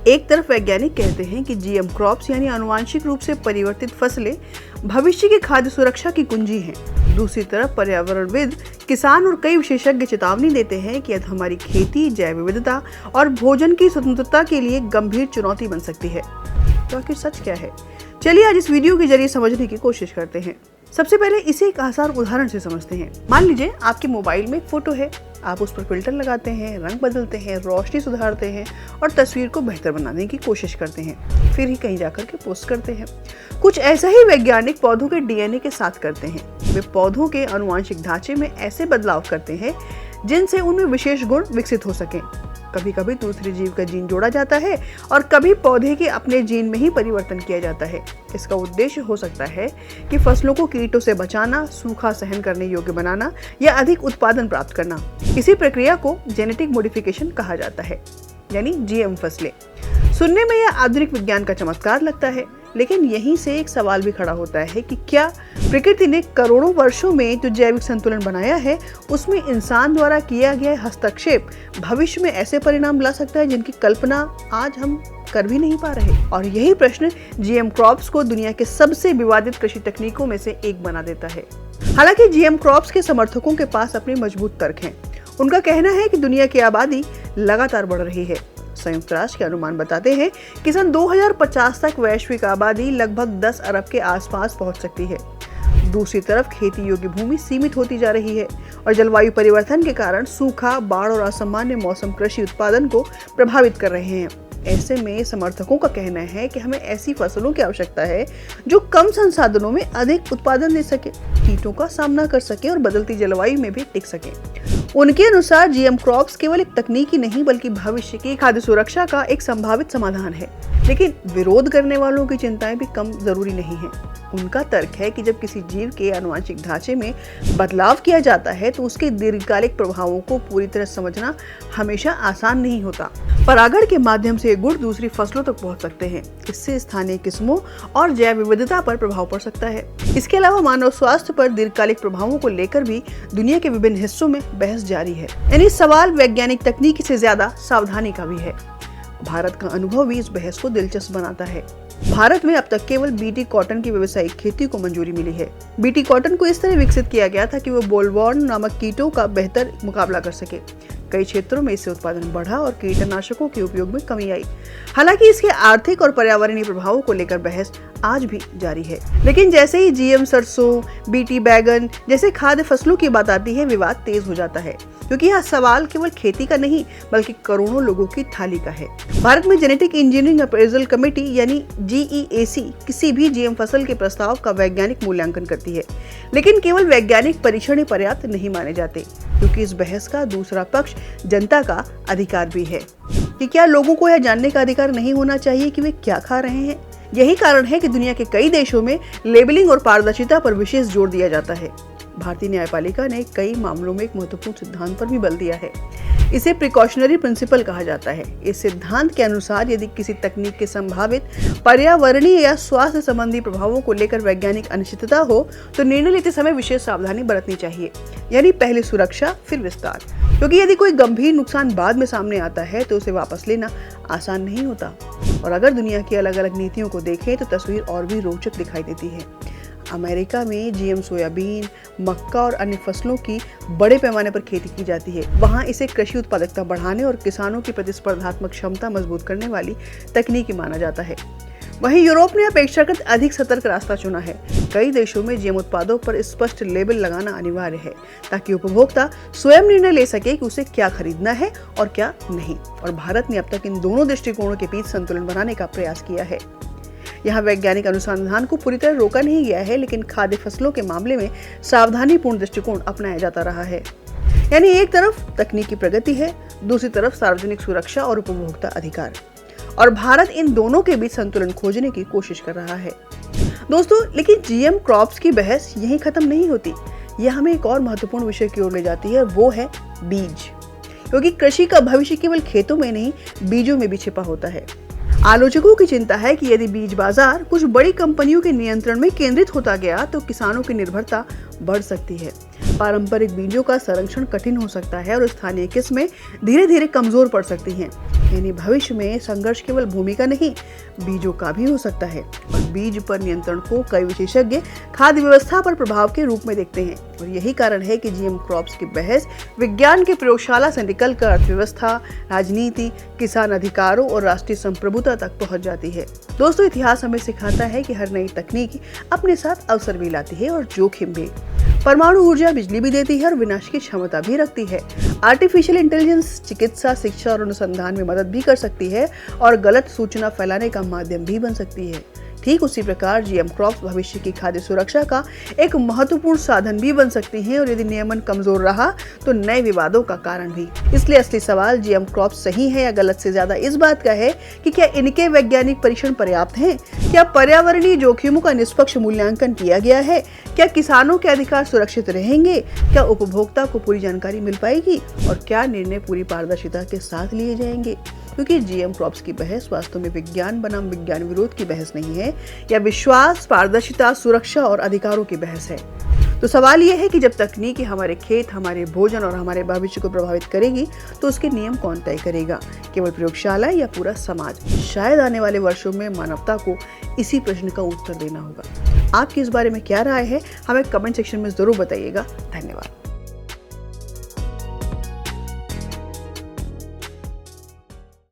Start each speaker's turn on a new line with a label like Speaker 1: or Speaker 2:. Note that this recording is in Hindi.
Speaker 1: एक तरफ वैज्ञानिक कहते हैं कि जीएम क्रॉप्स यानी आनुवांशिक रूप से परिवर्तित फसलें भविष्य की खाद्य सुरक्षा की कुंजी हैं। दूसरी तरफ पर्यावरणविद, किसान और कई विशेषज्ञ चेतावनी देते हैं कि यह हमारी खेती, जैव विविधता और भोजन की स्वतंत्रता के लिए गंभीर चुनौती बन सकती है। तो आखिर सच क्या है? चलिए आज इस वीडियो के जरिए समझने की कोशिश करते हैं। सबसे पहले इसे एक आसान उदाहरण से समझते हैं। मान लीजिए आपके मोबाइल में एक फोटो है, आप उस पर फिल्टर लगाते हैं, रंग बदलते हैं, रोशनी सुधारते हैं और तस्वीर को बेहतर बनाने की कोशिश करते हैं, फिर ही कहीं जाकर के पोस्ट करते हैं। कुछ ऐसा ही वैज्ञानिक पौधों के डीएनए के साथ करते हैं। वे पौधों के आनुवांशिक ढांचे में ऐसे बदलाव करते हैं जिनसे उनमें विशेष गुण विकसित हो सकें। कभी कभी दूसरे जीव का जीन जोड़ा जाता है और कभी पौधे के अपने जीन में ही परिवर्तन किया जाता है। इसका उद्देश्य हो सकता है कि फसलों को कीटों से बचाना, सूखा सहन करने योग्य बनाना या अधिक उत्पादन प्राप्त करना। इसी प्रक्रिया को जेनेटिक मॉडिफिकेशन कहा जाता है, यानी जीएम फसलें। सुनने में यह आधुनिक विज्ञान का चमत्कार लगता है, लेकिन यहीं से एक सवाल भी खड़ा होता है कि क्या प्रकृति ने करोड़ों वर्षों में जो जैविक संतुलन बनाया है, उसमें इंसान द्वारा किया गया हस्तक्षेप भविष्य में ऐसे परिणाम ला सकता है जिनकी कल्पना आज हम कर भी नहीं पा रहे। और यही प्रश्न जीएम क्रॉप्स को दुनिया के सबसे विवादित कृषि तकनीकों में से एक बना देता है। हालांकि जीएम क्रॉप्स के समर्थकों के पास अपने मजबूत तर्क हैं। उनका कहना है कि दुनिया की आबादी लगातार बढ़ रही है। संयुक्त राष्ट्र के अनुमान बताते हैं कि सन 2050 तक वैश्विक आबादी लगभग 10 अरब के आसपास पहुंच सकती है। दूसरी तरफ खेती योग्य भूमि सीमित होती जा रही है और जलवायु परिवर्तन के कारण सूखा, बाढ़ और असामान्य मौसम कृषि उत्पादन को प्रभावित कर रहे हैं। ऐसे में समर्थकों का कहना है कि हमें ऐसी फसलों की आवश्यकता है जो कम संसाधनों में अधिक उत्पादन दे सके, कीटों का सामना कर सके और बदलती जलवायु में भी टिक सके। उनके अनुसार जीएम क्रॉप्स केवल एक तकनीकी नहीं बल्कि भविष्य की खाद्य सुरक्षा का एक संभावित समाधान है। लेकिन विरोध करने वालों की चिंताएं भी कम जरूरी नहीं है। उनका तर्क है कि जब किसी जीव के आनुवांशिक ढांचे में बदलाव किया जाता है तो उसके दीर्घकालिक प्रभावों को पूरी तरह समझना हमेशा आसान नहीं होता। परागण के माध्यम से गुण दूसरी फसलों तक पहुंच सकते हैं। इससे स्थानीय किस्मों और जैव विविधता पर प्रभाव पड़ सकता है। इसके अलावा मानव स्वास्थ्य पर दीर्घकालिक प्रभावों को लेकर भी दुनिया के विभिन्न हिस्सों में बहस जारी है। यानी सवाल वैज्ञानिक तकनीक से ज्यादा सावधानी का भी है। भारत का अनुभव भी इस बहस को दिलचस्प बनाता है। भारत में अब तक केवल बीटी कॉटन की व्यावसायिक खेती को मंजूरी मिली है। बीटी कॉटन को इस तरह विकसित किया गया था कि वो बोलवर्म नामक कीटों का बेहतर मुकाबला कर सके। कई क्षेत्रों में इससे उत्पादन बढ़ा और कीटनाशकों के उपयोग में कमी आई। हालांकि इसके आर्थिक और पर्यावरणीय प्रभावों को लेकर बहस आज भी जारी है। लेकिन जैसे ही जीएम सरसों, बीटी बैगन जैसे खाद्य फसलों की बात आती है, विवाद तेज हो जाता है, क्योंकि यह सवाल केवल खेती का नहीं बल्कि करोड़ों लोगों की थाली का है। भारत में जेनेटिक इंजीनियरिंग अप्रेजल कमेटी यानी जीईएसी किसी भी जीएम फसल के प्रस्ताव का वैज्ञानिक मूल्यांकन करती है, लेकिन केवल वैज्ञानिक परीक्षण ही पर्याप्त नहीं माने जाते, क्योंकि इस बहस का दूसरा पक्ष जनता का अधिकार भी है कि क्या लोगों को यह जानने का अधिकार नहीं होना चाहिए कि वे क्या खा रहे हैं। यही कारण है कि दुनिया के कई देशों में लेबलिंग और पारदर्शिता पर विशेष जोर दिया जाता है। भारतीय न्यायपालिका ने कई मामलों में एक महत्वपूर्ण सिद्धांत पर भी बल दिया है। इसे प्रिकॉशनरी प्रिंसिपल कहा जाता है। इस सिद्धांत के अनुसार यदि किसी तकनीक के संभावित पर्यावरणीय या स्वास्थ्य संबंधी प्रभावों को लेकर वैज्ञानिक अनिश्चितता हो तो निर्णय लेते समय विशेष सावधानी बरतनी चाहिए। यानी पहले सुरक्षा फिर विस्तार, क्योंकि यदि कोई गंभीर नुकसान बाद में सामने आता है तो उसे वापस लेना आसान नहीं होता। और अगर दुनिया की अलग अलग नीतियों को देखें तो तस्वीर और भी रोचक दिखाई देती है। अमेरिका में जीएम सोयाबीन, मक्का और अन्य फसलों की बड़े पैमाने पर खेती की जाती है। वहाँ इसे कृषि उत्पादकता बढ़ाने और किसानों की प्रतिस्पर्धात्मक क्षमता मजबूत करने वाली तकनीक माना जाता है। वहीं यूरोप ने अपेक्षाकृत अधिक सतर्क रास्ता चुना है। कई देशों में जीएम उत्पादों पर स्पष्ट लेबल लगाना अनिवार्य है ताकि उपभोक्ता स्वयं निर्णय ले सके कि उसे क्या खरीदना है और क्या नहीं। और भारत ने अब तक इन दोनों दृष्टिकोणों के बीच संतुलन बनाने का प्रयास किया है। यहाँ वैज्ञानिक अनुसंधान को पूरी तरह रोका नहीं गया है, लेकिन खाद्य फसलों के मामले में सावधानीपूर्ण दृष्टिकोण अपनाया जाता रहा है। यानी एक तरफ तकनीकी प्रगति है, दूसरी तरफ सार्वजनिक सुरक्षा और उपभोक्ता अधिकार, और भारत इन दोनों के बीच संतुलन खोजने की कोशिश कर रहा है। दोस्तों, लेकिन जीएम क्रॉप्स की बहस यहीं खत्म नहीं होती। यह हमें एक और महत्वपूर्ण विषय की ओर ले जाती है, वो है बीज। क्योंकि कृषि का भविष्य केवल खेतों में नहीं, बीजों में भी छिपा होता है। आलोचकों की चिंता है कि यदि बीज बाजार कुछ बड़ी कंपनियों के नियंत्रण में केंद्रित होता गया तो किसानों की निर्भरता बढ़ सकती है। पारंपरिक बीजों का संरक्षण कठिन हो सकता है और स्थानीय किस्में धीरे धीरे कमजोर पड़ सकती हैं। यानी भविष्य में संघर्ष केवल भूमि का नहीं, बीजों का भी हो सकता है। और बीज पर नियंत्रण को कई विशेषज्ञ खाद्य व्यवस्था पर प्रभाव के रूप में देखते हैं। और यही कारण है कि जीएम क्रॉप्स की बहस विज्ञान की प्रयोगशाला से निकलकर अर्थव्यवस्था, राजनीति, किसान अधिकारों और राष्ट्रीय संप्रभुता तक पहुंच जाती है। दोस्तों, इतिहास हमें सिखाता है कि हर नई तकनीक अपने साथ अवसर भी लाती है और जोखिम भी। परमाणु ऊर्जा बिजली भी देती है और विनाश की क्षमता भी रखती है। आर्टिफिशियल इंटेलिजेंस चिकित्सा, शिक्षा और अनुसंधान में मदद भी कर सकती है और गलत सूचना फैलाने का माध्यम भी बन सकती है। ठीक उसी प्रकार जीएम क्रॉप्स भविष्य की खाद्य सुरक्षा का एक महत्वपूर्ण साधन भी बन सकती हैं और यदि नियमन कमजोर रहा तो नए विवादों का कारण भी। इसलिए असली सवाल जीएम क्रॉप्स सही है या गलत से ज्यादा इस बात का है कि क्या इनके वैज्ञानिक परीक्षण पर्याप्त हैं, क्या पर्यावरणीय जोखिमों का निष्पक्ष मूल्यांकन किया गया है, क्या किसानों के अधिकार सुरक्षित रहेंगे, क्या उपभोक्ता को पूरी जानकारी मिल पाएगी और क्या निर्णय पूरी पारदर्शिता के साथ लिए जाएंगे। क्योंकि जीएम क्रॉप्स की बहस वास्तव में विज्ञान बनाम विज्ञान विरोध की बहस नहीं है, या विश्वास, पारदर्शिता, सुरक्षा और अधिकारों की बहस है। तो सवाल यह है कि जब तकनीक हमारे खेत, हमारे भोजन और हमारे भविष्य को प्रभावित करेगी तो उसके नियम कौन तय करेगा, केवल प्रयोगशाला या पूरा समाज। शायद आने वाले वर्षों में मानवता को इसी प्रश्न का उत्तर देना होगा। आपकी इस बारे में क्या राय है, हमें कमेंट सेक्शन में जरूर बताइएगा। धन्यवाद।